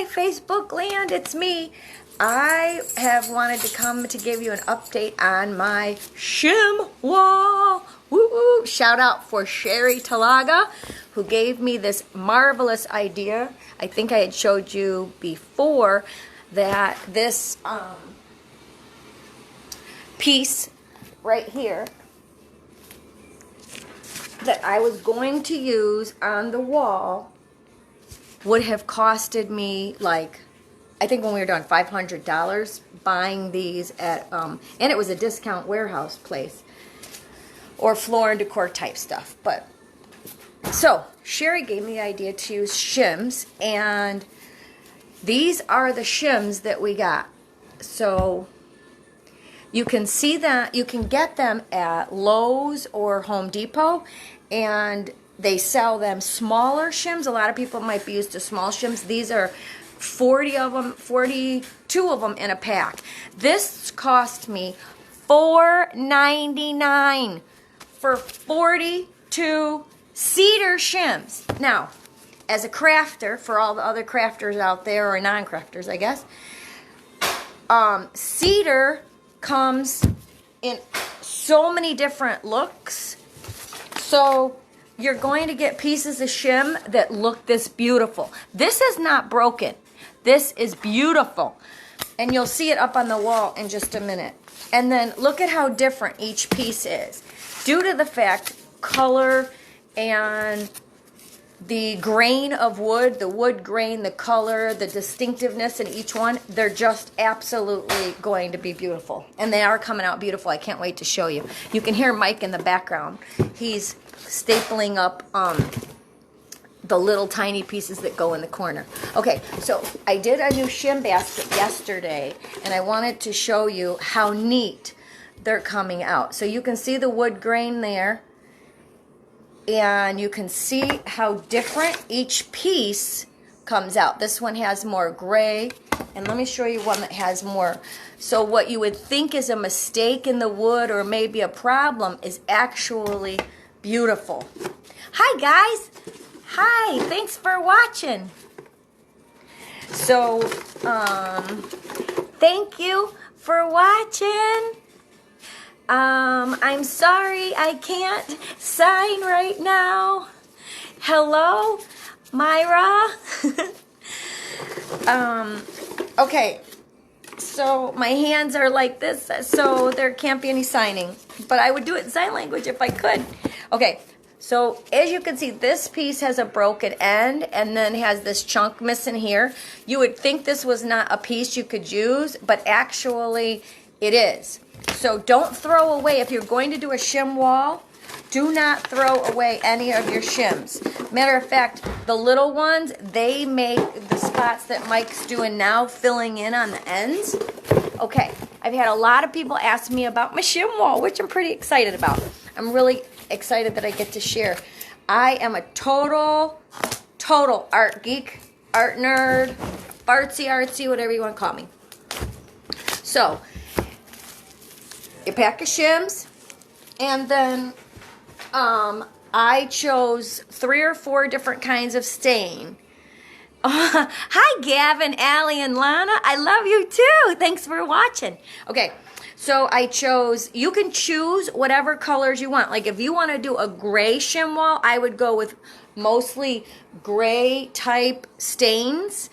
Hi, Facebook land, it's me. I have wanted to come to give you an update on my Shim Wall. Woo-woo. Shout out for Sherry Talaga, who gave me this marvelous idea. I think I had showed you before that this piece right here that I was going to use on the wall would have costed me, like, I think when we were done, $500 buying these at, and it was a discount warehouse place or floor and decor type stuff. But so Sherry gave me the idea to use shims, and these are the shims that we got. So you can see that you can get them at Lowe's or Home Depot, and they sell them smaller shims. A lot of people might be used to small shims. These are 40 of them, 42 of them in a pack. This cost me $4.99 for 42 cedar shims. Now, as a crafter, for all the other crafters out there, or non-crafters, I guess, cedar comes in so many different looks. So you're going to get pieces of shim that look this beautiful. This is not broken. This is beautiful. And you'll see it up on the wall in just a minute. And then look at how different each piece is. Due to the fact, color and the grain of wood, the wood grain, the color, the distinctiveness in each one, they're just absolutely going to be beautiful. And they are coming out beautiful. I can't wait to show you. You can hear Mike in the background. He's stapling up the little tiny pieces that go in the corner. Okay, so I did a new shim basket yesterday, and I wanted to show you how neat they're coming out. So you can see the wood grain there, and you can see how different each piece comes out. This one has more gray, and let me show you one that has more. So what you would think is a mistake in the wood or maybe a problem is actually beautiful. Hi guys. Hi, thanks for watching. So, thank you for watching. I'm sorry I can't sign right now. Hello, Myra. Okay, so my hands are like this, so there can't be any signing. But I would do it in sign language if I could. Okay, so as you can see, this piece has a broken end and then has this chunk missing here. You would think this was not a piece you could use, but actually it is. So don't throw away, if you're going to do a shim wall, do not throw away any of your shims. Matter of fact, the little ones, they make the spots that Mike's doing now, filling in on the ends. Okay, I've had a lot of people ask me about my shim wall, which I'm pretty excited about. I'm really excited that I get to share. I am a total art geek, art nerd, artsy, whatever you want to call me. So, a pack of shims, and then I chose 3 or 4 different kinds of stain. Hi, Gavin, Allie, and Lana. I love you too. Thanks for watching. Okay, so I chose, you can choose whatever colors you want. Like if you want to do a gray shim wall, I would go with mostly gray type stains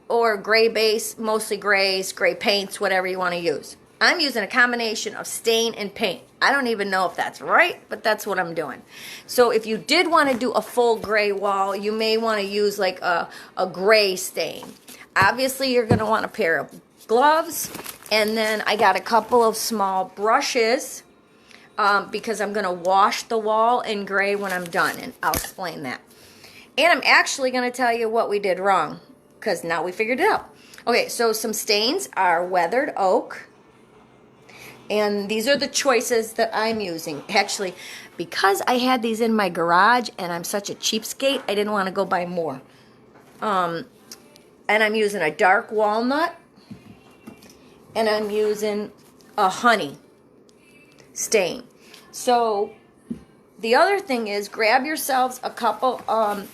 or gray base, mostly grays, gray paints, whatever you want to use. I'm using a combination of stain and paint. I don't even know if that's right, but that's what I'm doing. So if you did want to do a full gray wall, you may want to use like a gray stain. Obviously, you're going to want a pair of gloves, and then I got a couple of small brushes because I'm going to wash the wall in gray when I'm done, and I'll explain that. And I'm actually going to tell you what we did wrong because now we figured it out. Okay, so some stains are weathered oak. And these are the choices that I'm using. Actually, because I had these in my garage and I'm such a cheapskate, I didn't want to go buy more. And I'm using a dark walnut. And I'm using a honey stain. So the other thing is grab yourselves a couple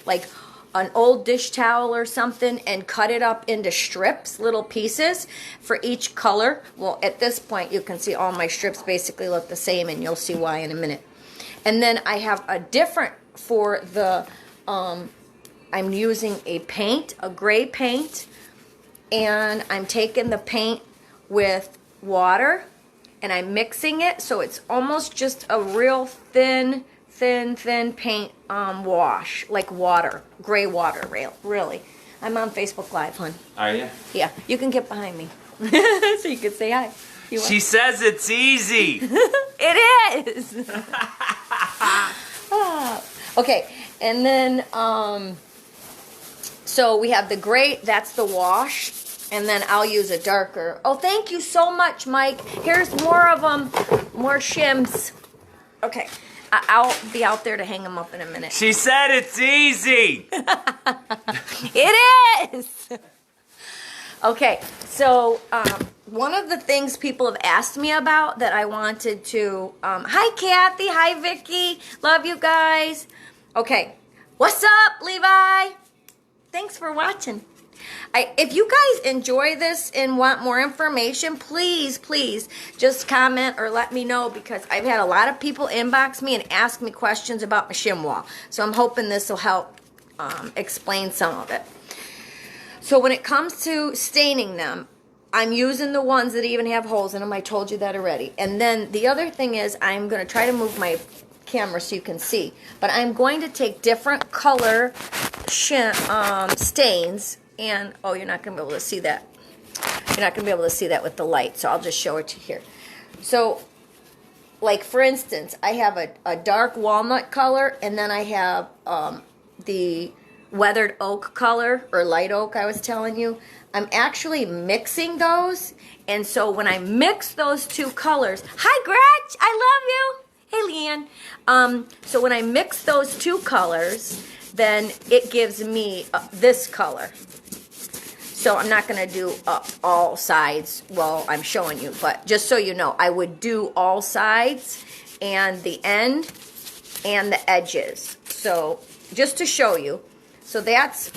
like an old dish towel or something and cut it up into strips, little pieces for each color. Well, at this point, you can see all my strips basically look the same, and you'll see why in a minute. And then I have a different for the, I'm using a paint, a gray paint, and I'm taking the paint with water, and I'm mixing it so it's almost just a real thin paint wash, like water, gray water, really. I'm on Facebook Live, hon. Are you? Yeah, you can get behind me so you can say hi. She says it's easy. It is. Okay, and then so we have the gray, that's the wash, and then I'll use a darker. Oh, thank you so much, Mike. Here's more of them, more shims. Okay, I'll be out there to hang them up in a minute. She said it's easy. It is. Okay, so one of the things people have asked me about that I wanted to, hi Kathy, hi Vicky, love you guys. Okay, what's up Levi? Thanks for watching. If you guys enjoy this and want more information, please just comment or let me know, because I've had a lot of people inbox me and ask me questions about my shim wall. So I'm hoping this will help explain some of it. So when it comes to staining them, I'm using the ones that even have holes in them. I told you that already. And then the other thing is, I'm going to try to move my camera so you can see. But I'm going to take different color stains. And, oh, you're not going to be able to see that. You're not going to be able to see that with the light. So I'll just show it to you here. So, like for instance, I have a dark walnut color. And then I have the weathered oak color, or light oak I was telling you. I'm actually mixing those, and so when I mix those two colors, hi Gretch, I love you. Hey Leanne. So when I mix those two colors, then it gives me this color. So I'm not going to do all sides while I'm showing you, but just so you know, I would do all sides and the end and the edges. So just to show you. So that's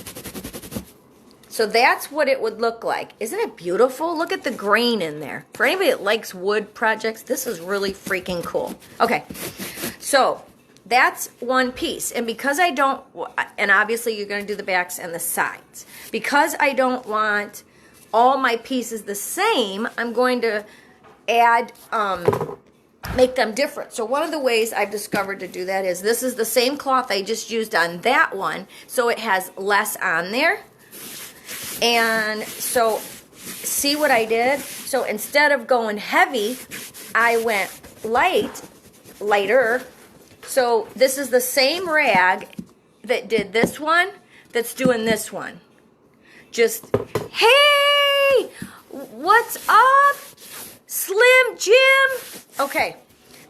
what it would look like. Isn't it beautiful? Look at the grain in there. For anybody that likes wood projects, this is really freaking cool. Okay, so that's one piece. And because I don't, and obviously you're going to do the backs and the sides. Because I don't want all my pieces the same, I'm going to add, make them different. So one of the ways I've discovered to do that is, this is the same cloth I just used on that one, so it has less on there. And so see what I did? So instead of going heavy, I went lighter. So this is the same rag that did this one that's doing this one. Just, hey, what's up? Slim Jim. Okay,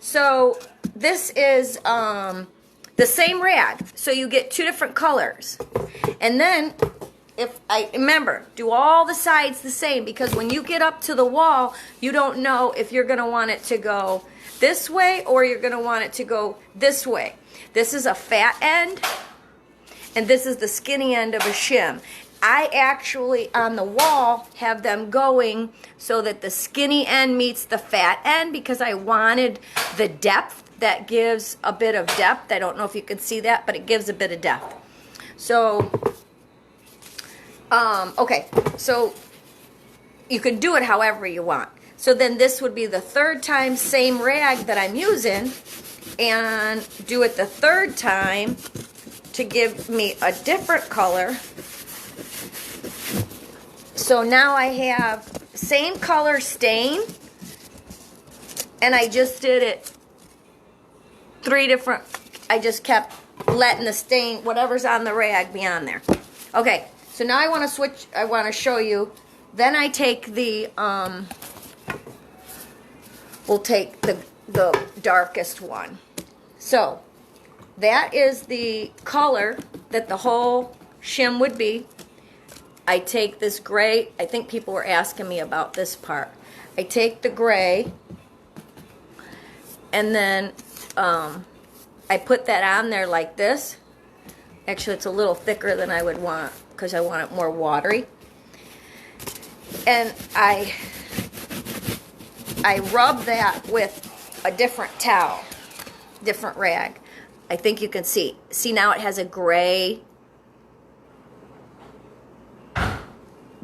so this is the same rag. So you get two different colors. And then, if I remember, do all the sides the same, because when you get up to the wall, you don't know if you're going to want it to go this way or you're going to want it to go this way. This is a fat end, and this is the skinny end of a shim. I actually, on the wall, have them going so that the skinny end meets the fat end, because I wanted the depth. That gives a bit of depth. I don't know if you can see that, but it gives a bit of depth. So, okay, so you can do it however you want. So then this would be the third time, same rag that I'm using, and do it the third time to give me a different color. So now I have same color stain, and I just did it three different, I just kept letting the stain, whatever's on the rag, be on there. Okay, so now I want to switch, I want to show you, then I take the, we'll take the darkest one. So, that is the color that the whole shim would be. I take this gray, I think people were asking me about this part. I take the gray, and then I put that on there like this, Actually, it's a little thicker than I would want because I want it more watery. And I rub that with a different towel, different rag. I think you can see. See, now it has a gray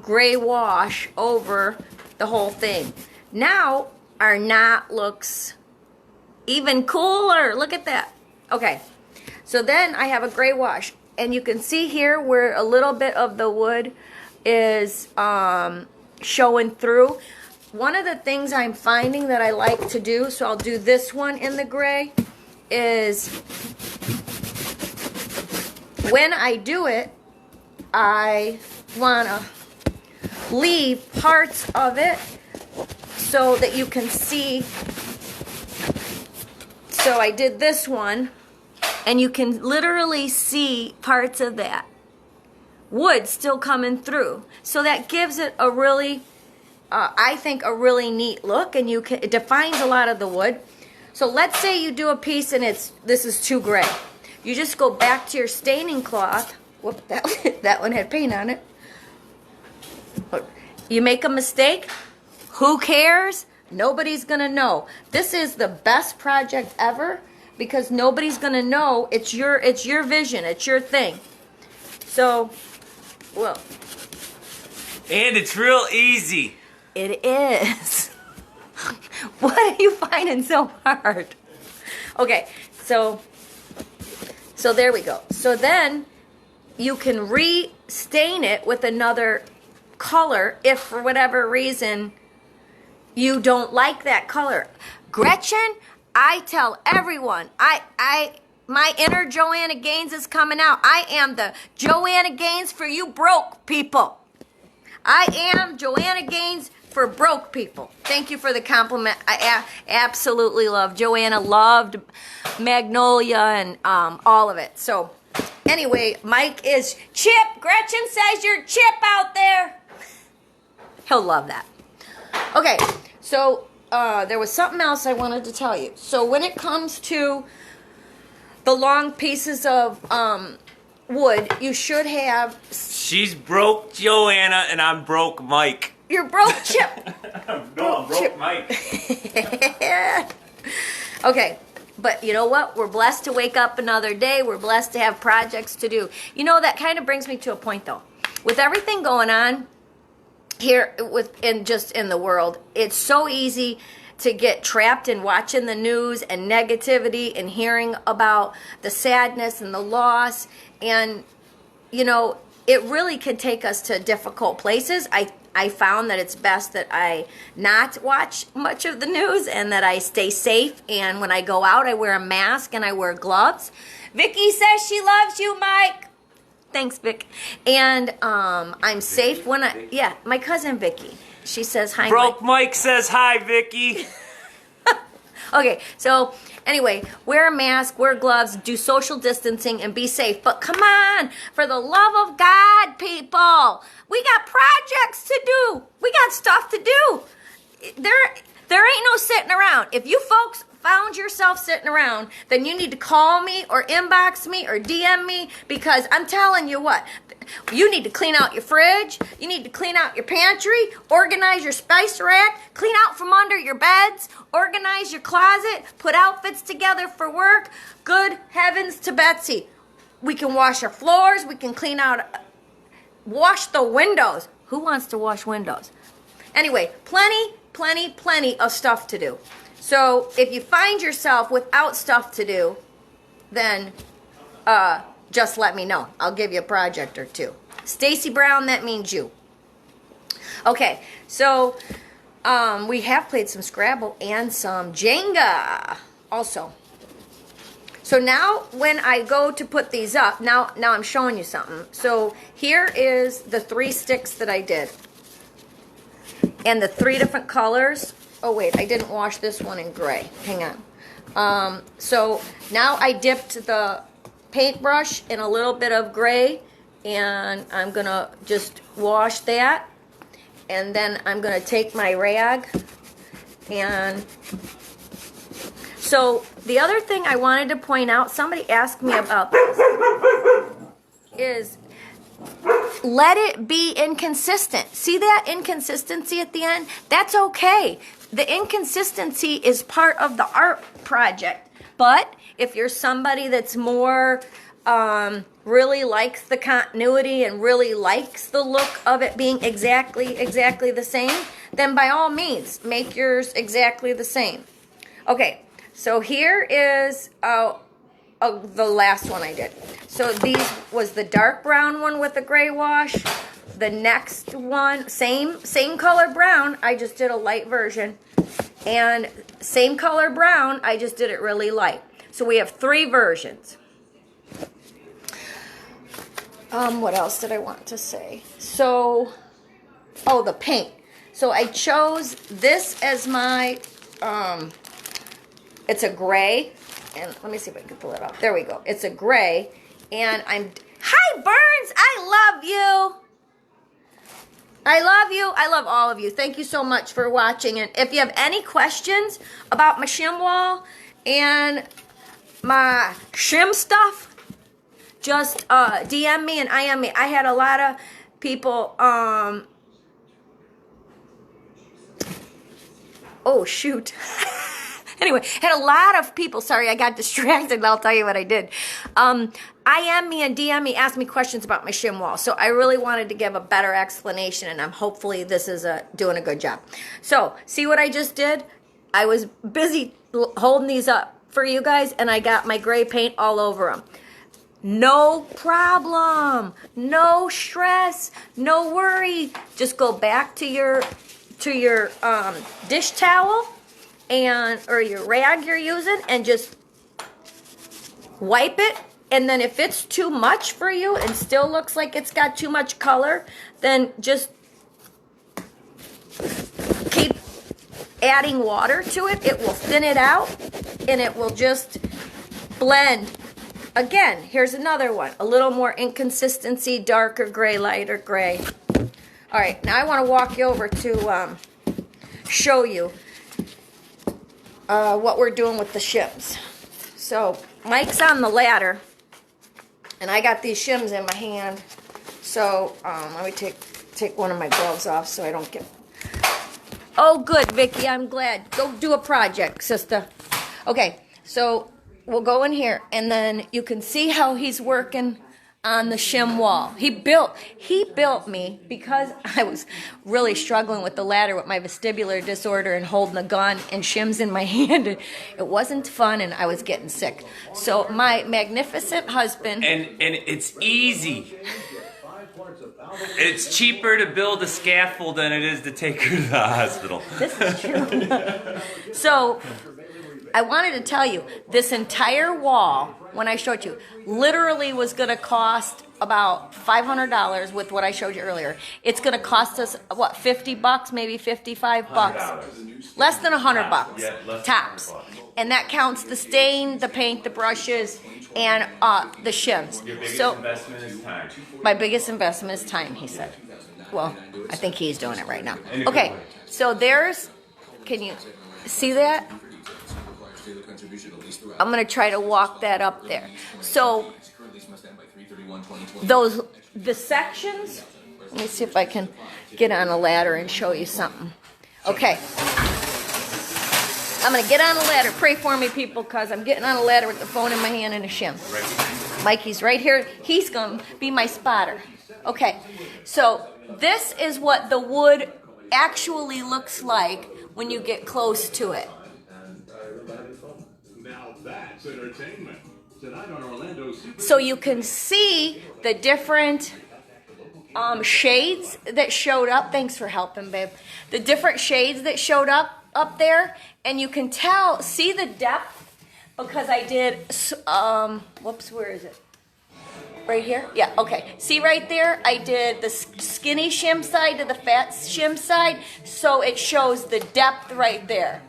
wash over the whole thing. Now our knot looks even cooler. Look at that. Okay, so then I have a gray wash, and you can see here where a little bit of the wood is showing through. One of the things I'm finding that I like to do, so I'll do this one in the gray, is when I do it, I want to leave parts of it so that you can see. So I did this one, and you can literally see parts of that wood still coming through. So that gives it a really, I think, a really neat look, and it defines a lot of the wood. So let's say you do a piece and this is too gray. You just go back to your staining cloth. Whoop, that one had paint on it. You make a mistake, who cares? Nobody's gonna know. This is the best project ever because nobody's gonna know. It's your vision, it's your thing. So, well. And it's real easy. It is. What are you finding so hard? Okay, so there we go. So then you can re-stain it with another color if for whatever reason you don't like that color. Gretchen, I tell everyone, my inner Joanna Gaines is coming out. I am the Joanna Gaines for you broke people. I am Joanna Gaines for broke people. Thank you for the compliment. I absolutely love Joanna, loved Magnolia and all of it. So anyway, Mike is Chip. Gretchen says you're Chip out there. He'll love that. Okay, so there was something else I wanted to tell you. So when it comes to the long pieces of wood, you should have... She's broke Joanna and I'm broke Mike. You're broke Chip. No, I'm broke Mike. Okay, but you know what? We're blessed to wake up another day. We're blessed to have projects to do. You know, that kind of brings me to a point, though. With everything going on here in the world, it's so easy to get trapped in watching the news and negativity and hearing about the sadness and the loss. And, you know, it really can take us to difficult places. I found that it's best that I not watch much of the news and that I stay safe. And when I go out, I wear a mask and I wear gloves. Vicky says she loves you, Mike. Thanks, Vic. And I'm safe when my cousin Vicky. She says hi. Broke Mike says hi, Vicky. Okay, so anyway, wear a mask, wear gloves, do social distancing, and be safe. But come on, for the love of God, people, we got projects to do. We got stuff to do. There ain't no sitting around. If you folks found yourself sitting around, then you need to call me or inbox me or DM me, because I'm telling you what, you need to clean out your fridge, you need to clean out your pantry, organize your spice rack, clean out from under your beds, organize your closet, put outfits together for work. Good heavens to Betsy. We can wash our floors, we can clean out, wash the windows. Who wants to wash windows? Anyway, plenty of stuff to do. So if you find yourself without stuff to do, then just let me know. I'll give you a project or two. Stacy Brown, that means you. Okay, so we have played some Scrabble and some Jenga also. So now when I go to put these up, now I'm showing you something. So here is the 3 sticks that I did. And the 3 different colors. Oh wait, I didn't wash this one in gray. Hang on. So now I dipped the paintbrush in a little bit of gray, and I'm gonna just wash that, and then I'm gonna take my rag. And so the other thing I wanted to point out, somebody asked me about this. is let it be inconsistent. See that inconsistency at the end? That's okay. The inconsistency is part of the art project. But if you're somebody that's more really likes the continuity and really likes the look of it being exactly the same, then by all means, make yours exactly the same. Okay, so here is the last one I did. So these was the dark brown one with the gray wash. The next one, same color brown, I just did a light version. And same color brown, I just did it really light. So we have 3 versions. What else did I want to say? So, oh, the paint. So I chose this as my, it's a gray. And let me see if I can pull it off. There we go. It's a gray. And hi, Burns! I love you! I love you. I love all of you. Thank you so much for watching. And if you have any questions about my Shim Wall and my Shim stuff, just DM me and IM me. I had a lot of people, oh, shoot. Anyway, had a lot of people, sorry, I got distracted, and I'll tell you what I did. IM me and DM me, ask me questions about my Shim Wall. So I really wanted to give a better explanation, and I'm hopefully this is doing a good job. So, see what I just did? I was busy holding these up for you guys, and I got my gray paint all over them. No problem, no stress, no worry. Just go back to your dish towel or your rag you're using and just wipe it. And then if it's too much for you and still looks like it's got too much color, then just keep adding water to it. It will thin it out and it will just blend. Again, here's another one. A little more inconsistency, darker gray, lighter gray. All right, now I want to walk you over to show you what we're doing with the shims. So Mike's on the ladder, and I got these shims in my hand. So let me take one of my gloves off so I don't get... Oh, good, Vicky, I'm glad. Go do a project, sister. Okay, so we'll go in here, and then you can see how he's working on the Shim Wall. He built me because I was really struggling with the ladder with my vestibular disorder and holding the gun and shims in my hand. It wasn't fun, and I was getting sick. So my magnificent husband... And it's easy. It's cheaper to build a scaffold than it is to take her to the hospital. This is true. So I wanted to tell you, this entire wall, when I showed you, literally was going to cost about $500 with what I showed you earlier. It's going to cost us, what, 50 bucks, maybe 55 bucks. Less than 100 bucks, tops. And that counts the stain, the paint, the brushes, and the shims. Your biggest So investment is time. my biggest investment is time, he said. Well, I think he's doing it right now. Okay, so there's, can you see that? I'm going to try to walk that up there. So the sections, let me see if I can get on a ladder and show you something. Okay. I'm going to get on a ladder. Pray for me, people, because I'm getting on a ladder with the phone in my hand and a shim. Mikey's right here. He's going to be my spotter. Okay. So this is what the wood actually looks like when you get close to it. That's entertainment. Tonight on Orlando Super. So you can see the different shades that showed up. Thanks for helping, babe. The different shades that showed up there, and you can see the depth because I did. Whoops, where is it? Right here? Yeah, okay. See right there? I did the skinny shim side to the fat shim side, so it shows the depth right there.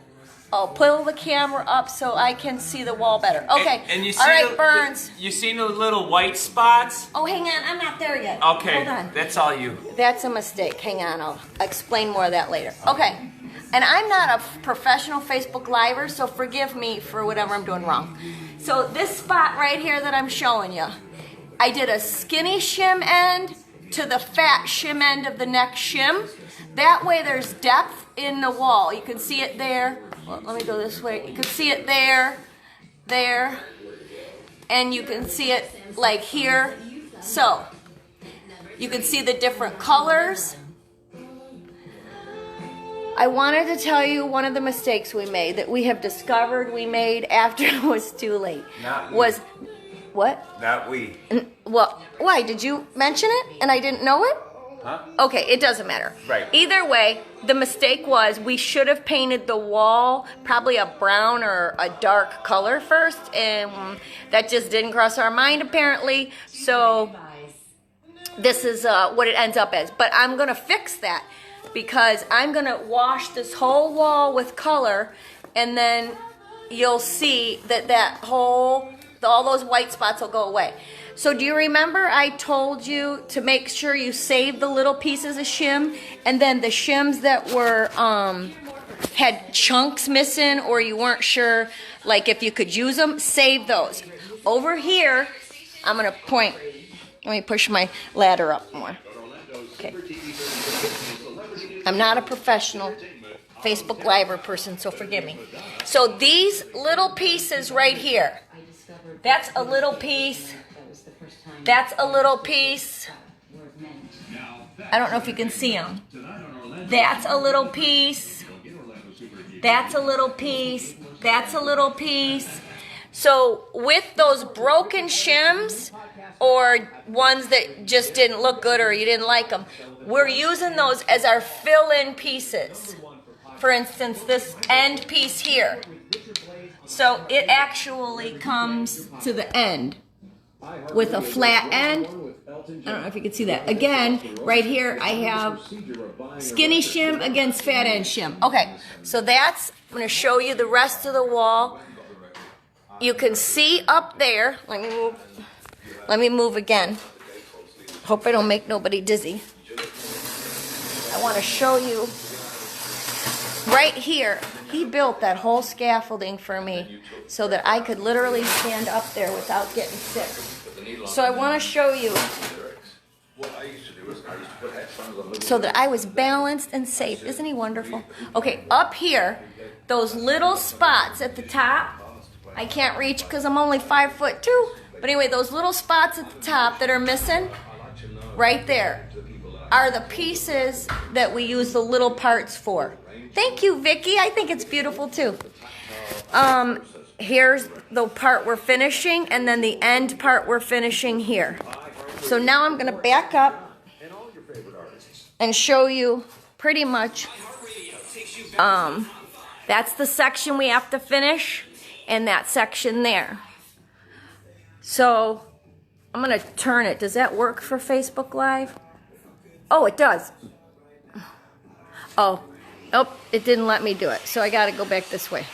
I'll pull the camera up so I can see the wall better. Okay. And you see all right, Burns. You seen those little white spots? Oh, hang on. I'm not there yet. Okay. Hold on. That's all you. That's a mistake. Hang on. I'll explain more of that later. Okay. And I'm not a professional Facebook Liver, so forgive me for whatever I'm doing wrong. So this spot right here that I'm showing you, I did a skinny shim end to the fat shim end of the next shim. That way there's depth in the wall. You can see it there. Well, let me go this way. You can see it there, there, and you can see it like here. So, you can see the different colors. I wanted to tell you one of the mistakes we made that we have discovered we made after it was too late. Not was what? Not we. Well, why? Did you mention it and I didn't know it? Huh? Okay, it doesn't matter. Right. Either way, the mistake was we should have painted the wall probably a brown or a dark color first, and that just didn't cross our mind apparently. So this is what it ends up as. But I'm going to fix that because I'm going to wash this whole wall with color, and then you'll see that all those white spots will go away. So do you remember I told you to make sure you save the little pieces of shim, and then the shims that were had chunks missing or you weren't sure like if you could use them, save those. Over here, I'm going to point. Let me push my ladder up more. Okay. I'm not a professional Facebook Live person, so forgive me. So these little pieces right here, that's a little piece. That's a little piece. I don't know if you can see them. That's a little piece. That's a little piece. That's a little piece. So with those broken shims or ones that just didn't look good or you didn't like them, we're using those as our fill-in pieces. For instance, this end piece here. So it actually comes to the end with a flat end. I don't know if you can see that. Again, right here I have skinny shim against fat end shim. Okay, so that's, I'm going to show you the rest of the wall. You can see up there, let me move again. Hope I don't make nobody dizzy. I want to show you right here. He built that whole scaffolding for me so that I could literally stand up there without getting sick. So I want to show you so that I was balanced and safe. Isn't he wonderful? Okay, up here, those little spots at the top, I can't reach because I'm only 5'2". But anyway, those little spots at the top that are missing, right there, are the pieces that we use the little parts for. Thank you, Vicky. I think it's beautiful too. Here's the part we're finishing, and then the end part we're finishing here. So now I'm going to back up and show you pretty much, that's the section we have to finish, and that section there. So I'm going to turn it. Does that work for Facebook Live? Oh, it does. Oh, it didn't let me do it. So I got to go back this way.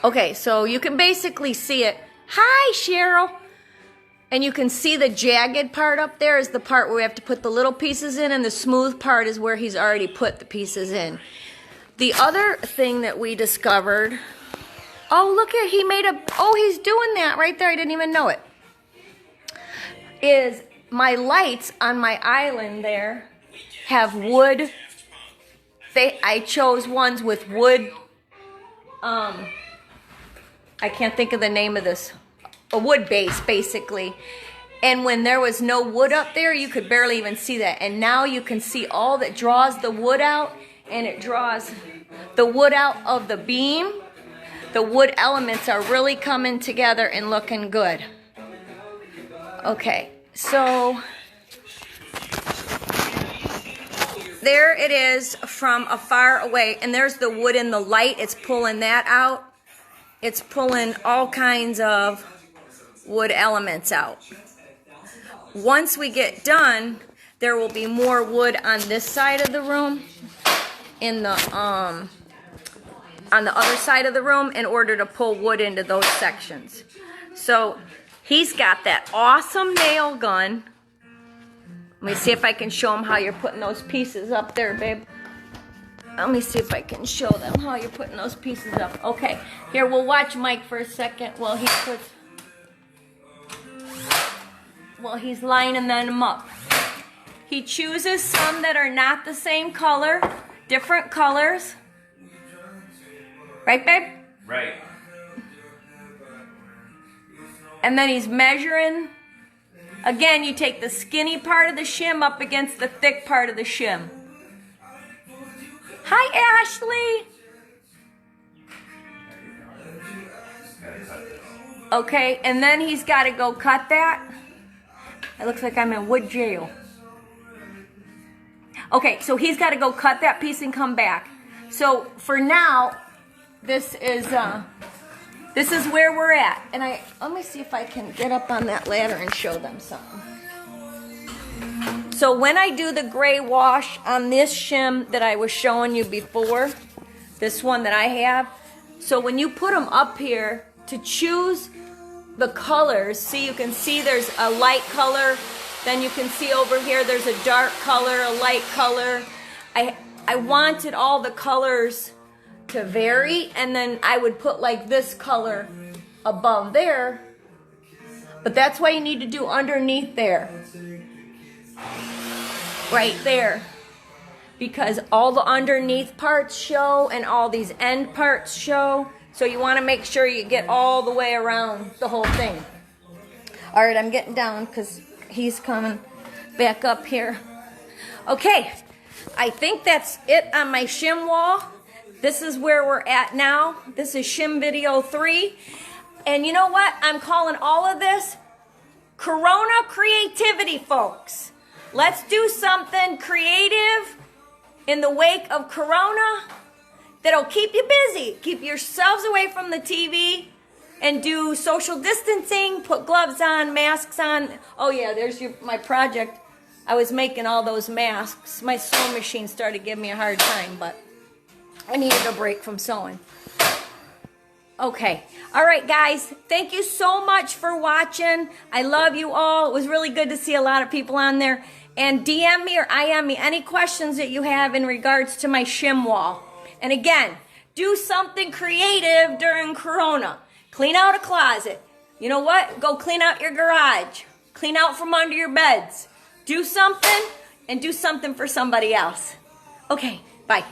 Okay, so you can basically see it. Hi, Cheryl. And you can see the jagged part up there is the part where we have to put the little pieces in, and the smooth part is where he's already put the pieces in. The other thing that we discovered, oh, look at, he's doing that right there. I didn't even know it. Is my lights on my island there have wood. I chose ones with wood. I can't think of the name of this. A wood base, basically. And when there was no wood up there, you could barely even see that. And now you can see all that draws the wood out, and it draws the wood out of the beam. The wood elements are really coming together and looking good. Okay, so there it is from afar away, and there's the wood in the light. It's pulling that out. It's pulling all kinds of wood elements out. Once we get done, there will be more wood on this side of the room, in the on the other side of the room, in order to pull wood into those sections. So he's got that awesome nail gun. Let me see if I can show him how you're putting those pieces up there, babe. Let me see if I can show them how you're putting those pieces up. Okay, here, we'll watch Mike for a second while he puts... while he's lining them up. He chooses some that are not the same color, different colors. Right, babe? Right. And then he's measuring. Again, you take the skinny part of the shim up against the thick part of the shim. Hi, Ashley. Okay, and then he's got to go cut that. It looks like I'm in wood jail. Okay, so he's got to go cut that piece and come back. So for now, this is where we're at. And let me see if I can get up on that ladder and show them something. So when I do the gray wash on this shim that I was showing you before, this one that I have, so when you put them up here to choose the colors, see, you can see there's a light color, then you can see over here there's a dark color, a light color. I wanted all the colors to vary, and then I would put like this color above there, but that's why you need to do underneath there, right there, because all the underneath parts show and all these end parts show, so you want to make sure you get all the way around the whole thing. All right, I'm getting down because he's coming back up here. Okay, I think that's it on my shim wall. This is where we're at now. This is shim video 3. And you know what? I'm calling all of this Corona creativity, folks. Let's do something creative in the wake of Corona that'll keep you busy. Keep yourselves away from the TV and do social distancing, put gloves on, masks on. Oh yeah, there's my project. I was making all those masks. My sewing machine started giving me a hard time, but I needed a break from sewing. Okay. All right, guys. Thank you so much for watching. I love you all. It was really good to see a lot of people on there. And DM me or IM me any questions that you have in regards to my shim wall. And again, do something creative during Corona. Clean out a closet. You know what? Go clean out your garage. Clean out from under your beds. Do something, and do something for somebody else. Okay, bye.